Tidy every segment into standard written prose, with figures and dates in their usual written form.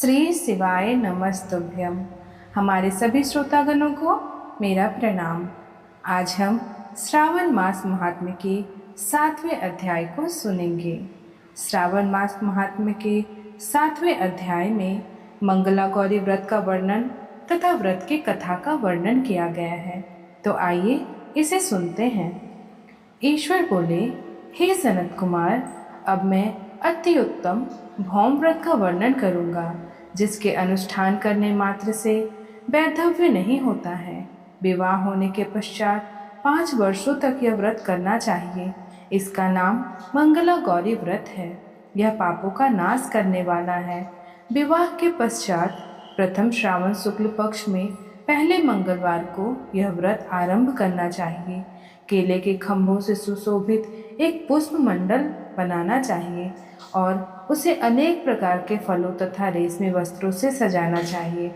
श्री शिवाय नमस्तुभ्यम। हमारे सभी श्रोतागणों को मेरा प्रणाम। आज हम श्रावण मास महात्म्य के 7वें अध्याय को सुनेंगे। श्रावण मास महात्म्य के 7वें अध्याय में मंगला गौरी व्रत का वर्णन तथा व्रत की कथा का वर्णन किया गया है। तो आइए इसे सुनते हैं। ईश्वर बोले, हे सनत कुमार, अब मैं अति उत्तम भौम व्रत का वर्णन करूंगा, जिसके अनुष्ठान करने मात्र से वैधव्य नहीं होता है। विवाह होने के पश्चात 5 वर्षों तक यह व्रत करना चाहिए। इसका नाम मंगला गौरी व्रत है। यह पापों का नाश करने वाला है। विवाह के पश्चात प्रथम श्रावण शुक्ल पक्ष में पहले मंगलवार को यह व्रत आरंभ करना चाहिए। केले के खंभों से सुशोभित एक पुष्प मंडल बनाना चाहिए और उसे अनेक प्रकार के फलों तथा रेशमी वस्त्रों से सजाना चाहिए।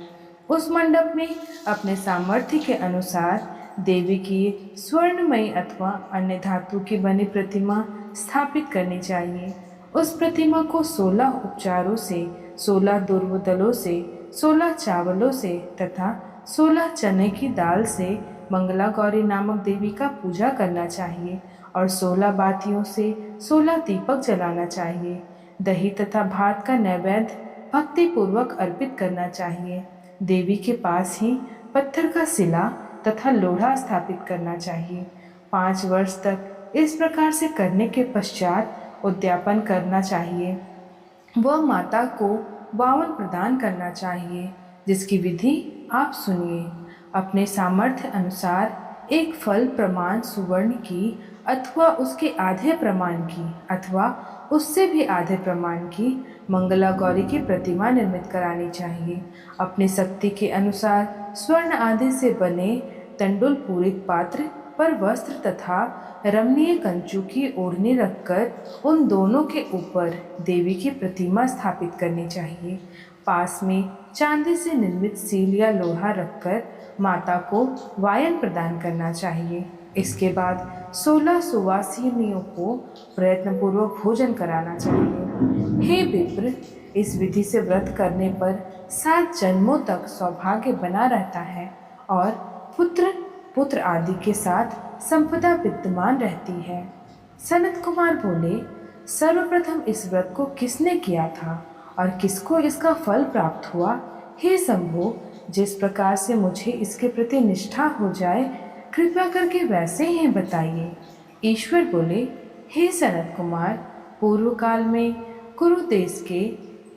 उस मंडप में अपने सामर्थ्य के अनुसार देवी की स्वर्णमयी अथवा अन्य धातु की बनी प्रतिमा स्थापित करनी चाहिए। उस प्रतिमा को 16 उपचारों से, 16 दुर्वदलों से, 16 चावलों से तथा 16 चने की दाल से मंगला गौरी नामक देवी का पूजा करना चाहिए और 16 बातियों से 16 दीपक जलाना चाहिए। दही तथा भात का नैवेद्य भक्ति पूर्वक अर्पित करना चाहिए। देवी के पास ही पत्थर का शिला तथा लोढ़ा स्थापित करना चाहिए। 5 वर्ष तक इस प्रकार से करने के पश्चात उद्यापन करना चाहिए। वह माता को बावन प्रदान करना चाहिए, जिसकी विधि आप सुनिए। अपने सामर्थ्य अनुसार एक फल प्रमाण सुवर्ण की अथवा उसके आधे प्रमाण की अथवा उससे भी आधे प्रमाण की मंगला गौरी की प्रतिमा निर्मित करानी चाहिए। अपनी शक्ति के अनुसार स्वर्ण आदि से बने तंडुल पूरित पात्र पर वस्त्र तथा रमणीय कंचू की ओढ़नी रखकर उन दोनों के ऊपर देवी की प्रतिमा स्थापित करनी चाहिए। पास में चांदी से निर्मित सील या लोहा रखकर माता को वायन प्रदान करना चाहिए। इसके बाद 16 सुवासिनियों को प्रयत्नपूर्वक भोजन कराना चाहिए। हे विप्र, इस विधि से व्रत करने पर 7 जन्मों तक सौभाग्य बना रहता है और पुत्र आदि के साथ संपदा विद्यमान रहती है। सनत कुमार बोले, सर्वप्रथम इस व्रत को किसने किया था और किसको इसका फल प्राप्त हुआ? हे शंभो, जिस प्रकार से मुझे इसके प्रति निष्ठा हो जाए, कृपया करके वैसे ही बताइए। ईश्वर बोले, हे सनत कुमार, पूर्व काल में कुरु देश के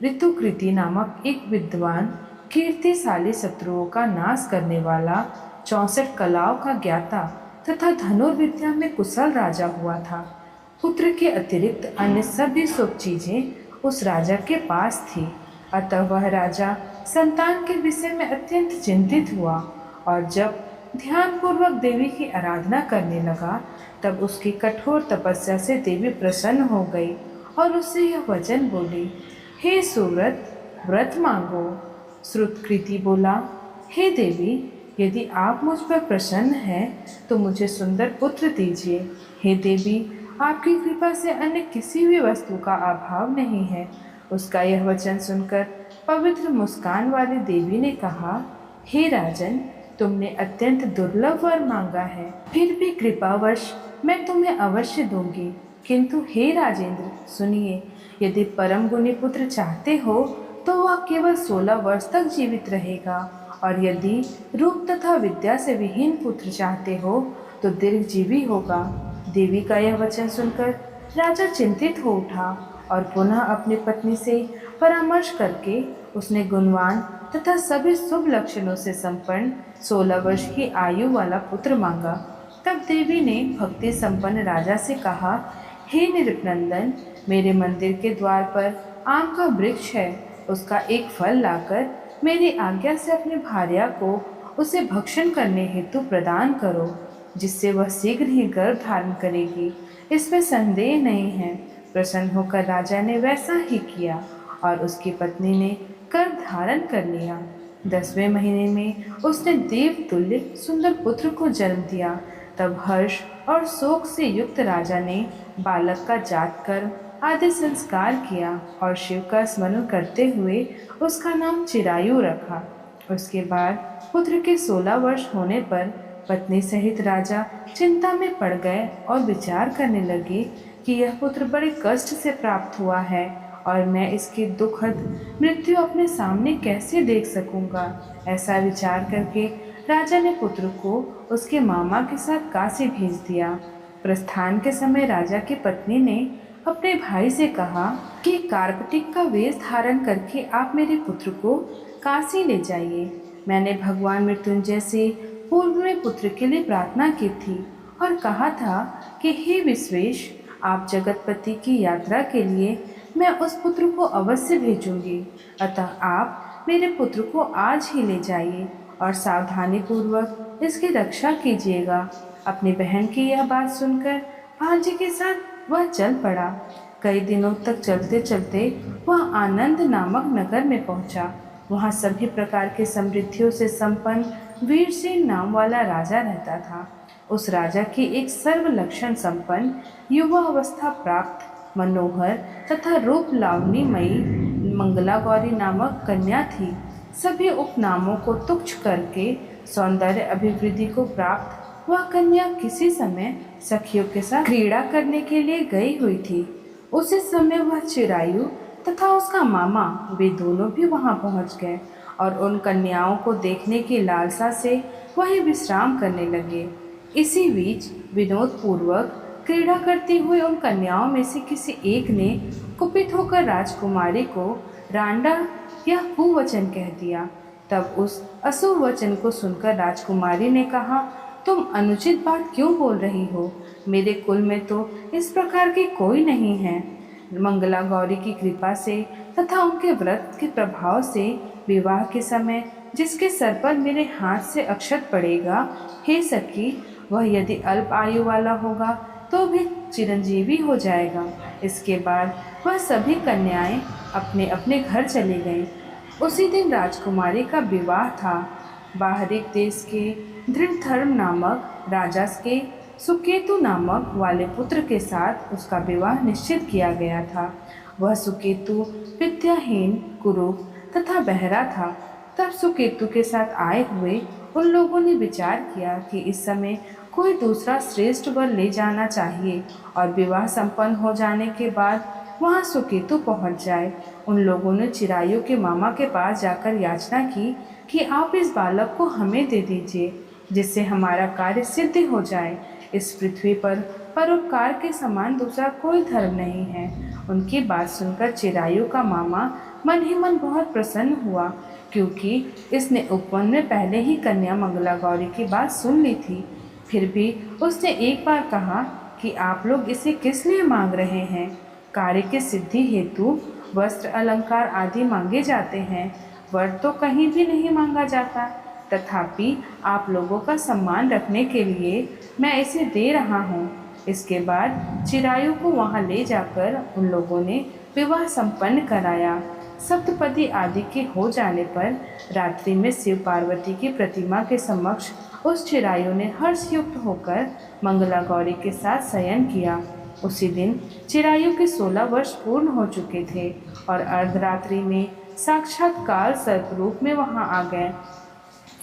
ऋतुकृति नामक एक विद्वान कीर्तिशाली शत्रुओं का नाश करने वाला 64 कलाओं का ज्ञाता तथा धनुर्विद्या में कुशल राजा हुआ था। पुत्र के अतिरिक्त अन्य सभी शुभ चीजें उस राजा के पास थी। अतः वह राजा संतान के विषय में अत्यंत चिंतित हुआ और जब ध्यानपूर्वक देवी की आराधना करने लगा, तब उसकी कठोर तपस्या से देवी प्रसन्न हो गई और उससे यह वचन बोली, हे सुव्रत, व्रत मांगो। श्रुतकृति बोला, हे देवी, यदि आप मुझ पर प्रसन्न हैं तो मुझे सुंदर पुत्र दीजिए। हे देवी, आपकी कृपा से अन्य किसी भी वस्तु का अभाव नहीं है। उसका यह वचन सुनकर पवित्र मुस्कान वाली देवी ने कहा, हे राजन, तुमने अत्यंत दुर्लभ वर मांगा है, फिर भी कृपावश मैं तुम्हें अवश्य दूंगी। किंतु हे राजेंद्र, सुनिए, यदि परम गुणी पुत्र चाहते हो तो वह केवल 16 वर्ष तक जीवित रहेगा, और यदि रूप तथा विद्या से विहीन पुत्र चाहते हो तो दीर्घजीवी होगा। देवी का यह वचन सुनकर राजा चिंतित हो उठा और पुनः अपनी पत्नी से परामर्श करके उसने गुणवान तथा सभी शुभ लक्षणों से संपन्न 16 वर्ष की आयु वाला पुत्र मांगा। तब देवी ने भक्ति संपन्न राजा से कहा, हे नृपनंदन, मेरे मंदिर के द्वार पर आम का वृक्ष है, उसका एक फल लाकर मेरी आज्ञा से अपनी भार्या को उसे भक्षण करने हेतु प्रदान करो, जिससे वह शीघ्र ही गर्भ धारण करेगी। इसमें संदेह नहीं है। प्रसन्न होकर राजा ने वैसा ही किया और उसकी पत्नी ने गर्भ धारण कर लिया। 10वें महीने में उसने देव तुल्य सुंदर पुत्र को जन्म दिया। तब हर्ष और शोक से युक्त राजा ने बालक का जात कर्म आदि संस्कार किया और शिव का स्मरण करते हुए उसका नाम चिरायु रखा। उसके बाद पुत्र के 16 वर्ष होने पर पत्नी सहित राजा चिंता में पड़ गए और विचार करने लगे कि यह पुत्र बड़े कष्ट से प्राप्त हुआ है और मैं इसकी दुखद मृत्यु अपने सामने कैसे देख सकूंगा। ऐसा विचार करके राजा ने पुत्र को उसके मामा के साथ काशी भेज दिया। प्रस्थान के समय राजा की पत्नी ने अपने भाई से कहा कि कार्पटिक का वेश धारण करके आप मेरे पुत्र को काशी ले जाइए। मैंने भगवान मृत्युंजय से पूर्व में पुत्र के लिए प्रार्थना की थी और कहा था कि हे विश्वेश, आप जगतपति की यात्रा के लिए मैं उस पुत्र को अवश्य भेजूंगी। अतः आप मेरे पुत्र को आज ही ले जाइए और सावधानी पूर्वक इसकी रक्षा कीजिएगा। अपनी बहन की यह बात सुनकर भांजे के साथ वह चल पड़ा। कई दिनों तक चलते चलते वह आनंद नामक नगर में पहुंचा। वहाँ सभी प्रकार के समृद्धियों से संपन्न वीरसेन नाम वाला राजा रहता था। उस राजा की एक सर्वलक्षण संपन्न युवा अवस्था प्राप्त मनोहर तथा रूप लावण्यमयी मंगला गौरी नामक कन्या थी। सभी उपनामों को तुच्छ करके सौंदर्य अभिवृद्धि को प्राप्त वह कन्या किसी समय सखियों के साथ क्रीड़ा करने के लिए गई हुई थी। उसी समय वह चिरायु तथा उसका मामा वे दोनों भी वहां पहुंच गए और उन कन्याओं को देखने की लालसा से वही विश्राम करने लगे। इसी बीच विनोद पूर्वक क्रीड़ा करती हुई उन कन्याओं में से किसी एक ने कुपित होकर राजकुमारी को रांडा या कुवचन कह दिया। तब उस अशुभ वचन को सुनकर राजकुमारी ने कहा, तुम अनुचित बात क्यों बोल रही हो? मेरे कुल में तो इस प्रकार के कोई नहीं है। मंगला गौरी की कृपा से तथा उनके व्रत के प्रभाव से विवाह के समय जिसके सर पर मेरे हाथ से अक्षत पड़ेगा, हे सखी, वह यदि अल्प आयु वाला होगा तो भी चिरंजीवी हो जाएगा। इसके बाद वह सभी कन्याएं अपने अपने घर चली गईं। उसी दिन राजकुमारी का विवाह था। बाहरी देश के धृतधर्म नामक राजा के सुकेतु नामक वाले पुत्र के साथ उसका विवाह निश्चित किया गया था। वह सुकेतु विद्याहीन, कुरूप तथा बहरा था। तब सुकेतु के साथ आए हुए उन लोगों ने विचार किया कि इस समय कोई दूसरा श्रेष्ठ वर ले जाना चाहिए और विवाह संपन्न हो जाने के बाद वहां सुकेतु पहुंच जाए। उन लोगों ने चिरायु के मामा के पास जाकर याचना की कि आप इस बालक को हमें दे दीजिए, जिससे हमारा कार्य सिद्ध हो जाए। इस पृथ्वी पर परोपकार के समान दूसरा कोई धर्म नहीं है। उनकी बात सुनकर चिरायु का मामा मन ही मन बहुत प्रसन्न हुआ, क्योंकि इसने उपवन में पहले ही कन्या मंगला गौरी की बात सुन ली थी। फिर भी उसने एक बार कहा कि आप लोग इसे किस लिए मांग रहे हैं? कार्य की सिद्धि हेतु वस्त्र, अलंकार आदि मांगे जाते हैं, वर तो कहीं भी नहीं मांगा जाता। तथापि आप लोगों का सम्मान रखने के लिए मैं इसे दे रहा हूँ। इसके बाद चिरायु को वहाँ ले जाकर उन लोगों ने विवाह संपन्न कराया। सप्तपदी आदि के हो जाने पर रात्रि में शिव पार्वती की प्रतिमा के समक्ष उस चिरायु ने हर्षयुक्त होकर मंगला गौरी के साथ शयन किया। उसी दिन चिरायु के 16 वर्ष पूर्ण हो चुके थे और अर्धरात्रि में साक्षात काल सर्प रूप में वहां आ गए।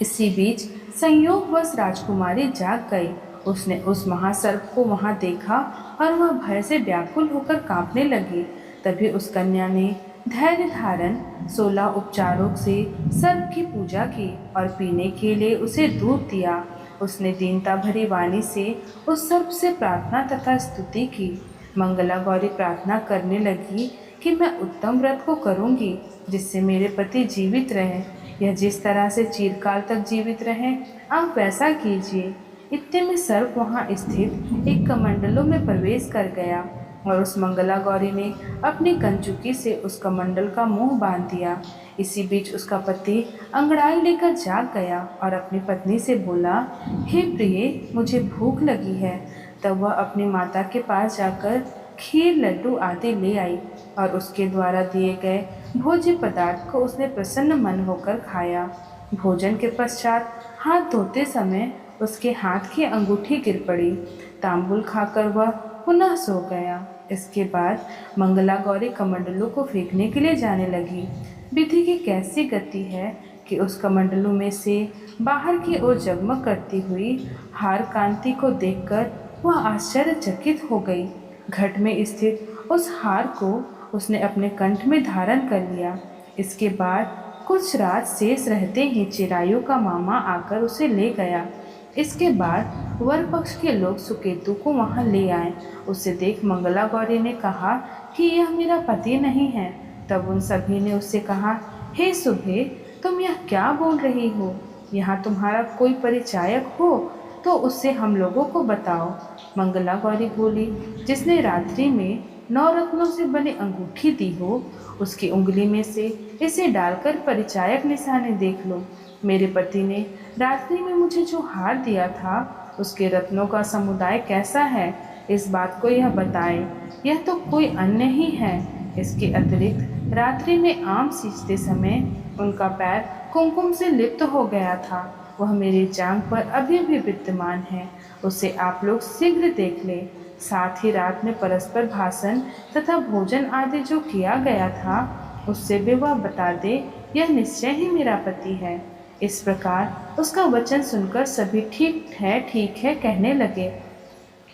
इसी बीच संयोगवश राजकुमारी जाग गई। उसने उस महासर्प को वहां देखा और वह भय से व्याकुल होकर कांपने लगी। तभी उस कन्या ने धैर्य धारण 16 उपचारों से सर्प की पूजा की और पीने के लिए उसे दूध दिया। उसने दीनता भरी वाणी से उस सर्प से प्रार्थना तथा स्तुति की। मंगला गौरी प्रार्थना करने लगी कि मैं उत्तम व्रत को करूंगी जिससे मेरे पति जीवित रहें। यह जिस तरह से चिरकाल तक जीवित रहें, आप वैसा कीजिए। इतने में सर्प वहाँ स्थित एक कमंडलों में प्रवेश कर गया और उस मंगला गौरी ने अपनी कंचुकी से उस कमंडल का मुंह बांध दिया। इसी बीच उसका पति अंगड़ाई लेकर जाग गया और अपनी पत्नी से बोला, हे प्रिय, मुझे भूख लगी है। तब वह अपनी माता के पास जाकर खीर, लड्डू आदि ले आई और उसके द्वारा दिए गए भोज्य पदार्थ को उसने प्रसन्न मन होकर खाया। भोजन के पश्चात हाथ धोते समय उसके हाथ की अंगूठी गिर पड़ी। तांबुल खाकर वह पुनः सो गया। इसके बाद मंगला गौरी कमंडलों को फेंकने के लिए जाने लगी। विधि की कैसी गति है कि उस कमंडलों में से बाहर की ओर जगमग करती हुई हार कांति को देखकर वह आश्चर्यचकित हो गई। घट में स्थित उस हार को उसने अपने कंठ में धारण कर लिया। इसके बाद कुछ रात शेष रहते ही चिरायु का मामा आकर उसे ले गया। इसके बाद वर पक्ष के लोग सुकेतु को वहां ले आए। उसे देख मंगला गौरी ने कहा कि यह मेरा पति नहीं है। तब उन सभी ने उससे कहा, हे सुभे, तुम यह क्या बोल रही हो? यहाँ तुम्हारा कोई परिचायक हो तो उससे हम लोगों को बताओ। मंगला गौरी बोली, जिसने रात्रि में 9 रत्नों से बनी अंगूठी दी हो, उसकी उंगली में से इसे डालकर परिचायक निशाने देख लो। मेरे पति ने रात्रि में मुझे जो हार दिया था, उसके रत्नों का समुदाय कैसा है, इस बात को यह बताए। यह तो कोई अन्य ही है। इसके अतिरिक्त रात्रि में आम सींचते समय उनका पैर कुमकुम से लिप्त हो गया था। वह मेरी जांघ पर अभी भी विद्यमान है। उसे आप लोग शीघ्र देख ले। साथ ही रात में परस्पर भाषण तथा भोजन आदि जो किया गया था, उससे भी वह बता दे, यह निश्चय ही मेरा पति है। इस प्रकार उसका वचन सुनकर सभी ठीक है कहने लगे।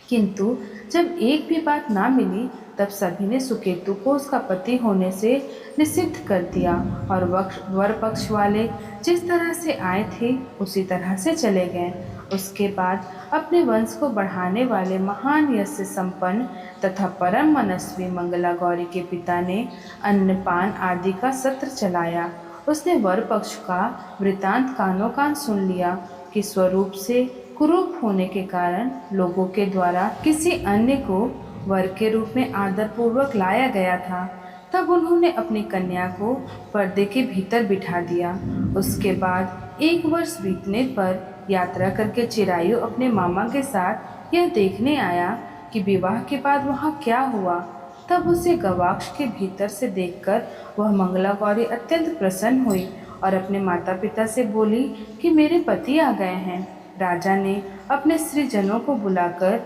किंतु जब एक भी बात ना मिली, तब सभी ने सुकेतु को उसका पति होने से निषिद्ध कर दिया और वर पक्ष वाले जिस तरह से आए थे उसी तरह से चले गए। उसके बाद अपने वंश को बढ़ाने वाले महान यश से संपन्न तथा परम मनस्वी मंगला गौरी के पिता ने अन्नपान आदि का सत्र चलाया। उसने वर पक्ष का वृतांत कानों कान सुन लिया कि स्वरूप से कुरूप होने के कारण लोगों के द्वारा किसी अन्य को वर के रूप में आदरपूर्वक लाया गया था। तब उन्होंने अपनी कन्या को पर्दे के भीतर बिठा दिया। उसके बाद 1 वर्ष बीतने पर यात्रा करके चिरायु अपने मामा के साथ यह देखने आया कि विवाह के बाद वहाँ क्या हुआ। तब उसे गवाक्ष के भीतर से देखकर वह मंगला गौरी अत्यंत प्रसन्न हुई और अपने माता पिता से बोली कि मेरे पति आ गए हैं। राजा ने अपने स्त्रीजनों को बुलाकर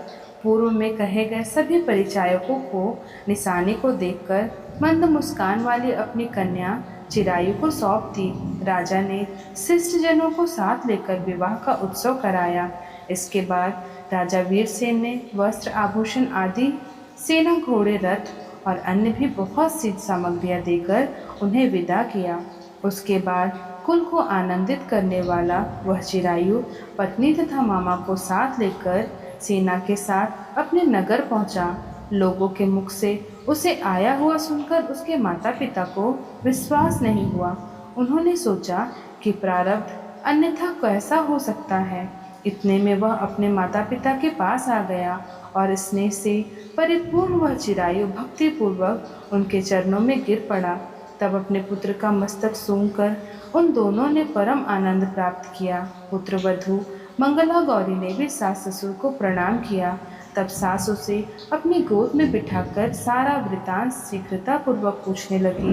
पूर्व में कहे गए सभी परिचायकों को निशानी को देखकर मंद मुस्कान वाली अपनी कन्या चिरायु को सौंप दी। राजा ने शिष्टजनों को साथ लेकर विवाह का उत्सव कराया। इसके बाद राजा वीरसेन ने वस्त्र आभूषण आदि, सेना, घोड़े, रथ और अन्य भी बहुत सी सामग्रियां देकर उन्हें विदा किया। उसके बाद कुल को आनंदित करने वाला वह चिरायु पत्नी तथा मामा को साथ लेकर सेना के साथ अपने नगर पहुंचा। लोगों के मुख से उसे आया हुआ सुनकर उसके माता पिता को विश्वास नहीं हुआ। उन्होंने सोचा कि प्रारब्ध अन्यथा कैसा हो सकता है। इतने में वह अपने माता पिता के पास आ गया और स्नेह से परिपूर्ण वह चिरायु भक्तिपूर्वक उनके चरणों में गिर पड़ा। तब अपने पुत्र का मस्तक सूंघकर उन दोनों ने परम आनंद प्राप्त किया। पुत्रवधू मंगला गौरी ने भी सास ससुर को प्रणाम किया। तब सास उसे अपनी गोद में बिठाकर सारा वृतांत शीघ्रता पूर्वक पूछने लगी।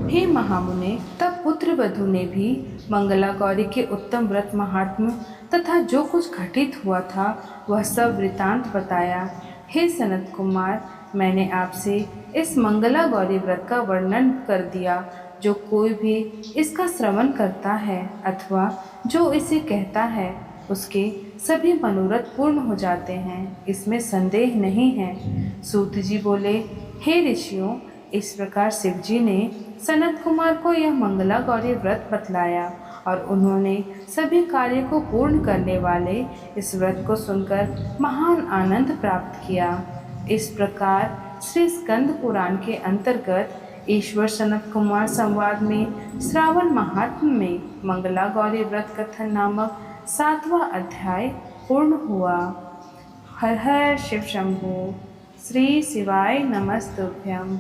हे महामुने, तब पुत्रवधू ने भी मंगला गौरी के उत्तम व्रत महात्म्य तथा जो कुछ घटित हुआ था वह सब वृतांत बताया। हे सनत कुमार, मैंने आपसे इस मंगला गौरी व्रत का वर्णन कर दिया। जो कोई भी इसका श्रवण करता है अथवा जो इसे कहता है, उसके सभी मनोरथ पूर्ण हो जाते हैं, इसमें संदेह नहीं है। सूत जी बोले, हे ऋषियों, इस प्रकार शिव जी ने सनत कुमार को यह मंगला गौरी व्रत बतलाया और उन्होंने सभी कार्य को पूर्ण करने वाले इस व्रत को सुनकर महान आनंद प्राप्त किया। इस प्रकार श्री स्कंद पुराण के अंतर्गत ईश्वर सनत कुमार संवाद में श्रावण महात्म्य में मंगला गौरी व्रत कथन नामक 7वां अध्याय पूर्ण हुआ। हर हर शिव शंभो। श्री शिवाय नमस्तुभ्यम।